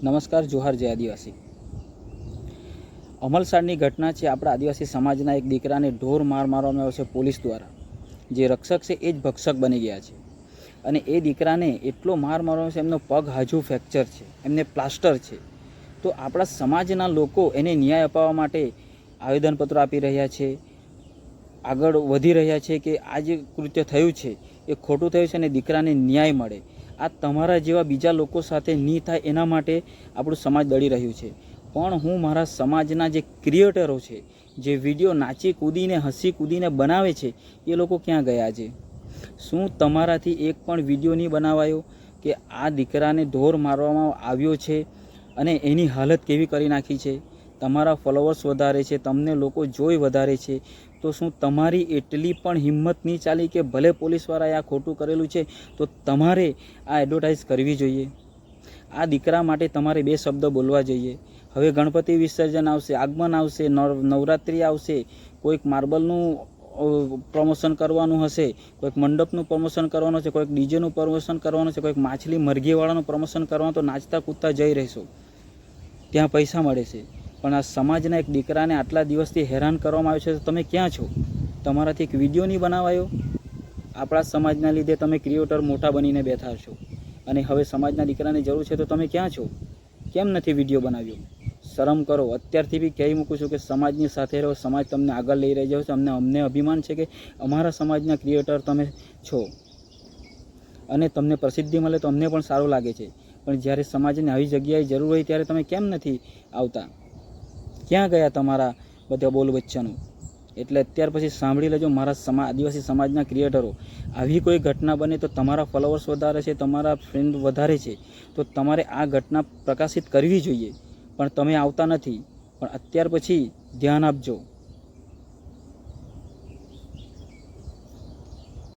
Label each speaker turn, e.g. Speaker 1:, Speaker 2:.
Speaker 1: નમસ્કાર, જોહાર જય આદિવાસી। અમલસાડની ઘટના છે। આપણા આદિવાસી સમાજના એક દીકરાને ઢોર માર મારવામાં આવ્યો છે પોલીસ દ્વારા। જે રક્ષક છે એ જ ભક્ષક બની ગયા છે અને એ દીકરાને એટલો માર મારવાનો છે, એમનો પગ હજુ ફ્રેક્ચર છે, એમને પ્લાસ્ટર છે। તો આપણા સમાજના લોકો એને ન્યાય અપાવવા માટે આવેદનપત્રો આપી રહ્યા છે, આગળ વધી રહ્યા છે કે આ જે કૃત્ય થયું છે એ ખોટું થયું છે અને દીકરાને ન્યાય મળે। આ તમારા જેવા બીજા લોકો સાથે નહીં થાય એના માટે આપણું સમાજ દળી રહ્યું છે। પણ હું મારા સમાજના જે ક્રિએટરો છે, જે વિડીયો નાચી કૂદીને હસી કૂદીને બનાવે છે, એ લોકો ક્યાં ગયા છે? શું તમારાથી એક પણ વિડીયો નહીં બનાવાયો કે આ દીકરાને ઢોર મારવામાં આવ્યો છે અને એની હાલત કેવી કરી નાખી છે? તમારા ફોલોવર્સ વધારે છે, તમને લોકો જોઈ વધારે છે, તો શું તમારી એટલી પણ હિંમત નહીં ચાલી કે ભલે પોલીસવાળાએ આ ખોટું કરેલું છે તો તમારે આ એડવર્ટાઇઝ કરવી જોઈએ? આ દીકરા માટે તમારે 2 શબ્દ બોલવા જોઈએ। હવે ગણપતિ વિસર્જન આવશે, આગમન આવશે, નવરાત્રિ આવશે, કોઈક માર્બલનું પ્રમોશન કરવાનું હશે, કોઈક મંડપનું પ્રમોશન કરવાનું છે, કોઈક ડીજેનું પ્રમોશન કરવાનું છે, કોઈક માછલી મરઘીવાળાનું પ્રમોશન કરવાનું, તો નાચતા કૂદતા જઈ રહેશો, ત્યાં પૈસા મળે છે। પણ આ સમાજના એક દીકરાને આટલા દિવસથી હેરાન કરવામાં આવ્યો છે તો તમે ક્યાં છો? તમારાથી એક વિડીયો નહીં બનાવાયો? આપણા સમાજના લીધે તમે ક્રિએટર મોટા બનીને બેઠા છો અને હવે સમાજના દીકરાની જરૂર છે તો તમે ક્યાં છો? કેમ નથી વિડીયો બનાવ્યો? શરમ કરો। અત્યારથી બી કહી મૂકું છું કે સમાજની સાથે રહો, સમાજ તમને આગળ લઈ રહ્યો છે। અમને અભિમાન છે કે અમારા સમાજના ક્રિએટર તમે છો અને તમને પ્રસિદ્ધિ મળે તો અમને પણ સારું લાગે છે। પણ જ્યારે સમાજને આવી જગ્યાએ જરૂર હોય ત્યારે તમે કેમ નથી આવતા? ક્યાં ગયા તમારા બધા બોલ બચ્ચાનો? એટલે અત્યાર પછી સાંભળી લેજો મારા આદિવાસી સમાજના ક્રિએટરો, આવી કોઈ ઘટના બને તો તમારા ફોલોવર્સ વધારે છે, તમારા ફ્રેન્ડ વધારે છે, તો તમારે આ ઘટના પ્રકાશિત કરવી જોઈએ, પણ તમે આવતા નથી। પણ અત્યાર પછી ધ્યાન આપજો।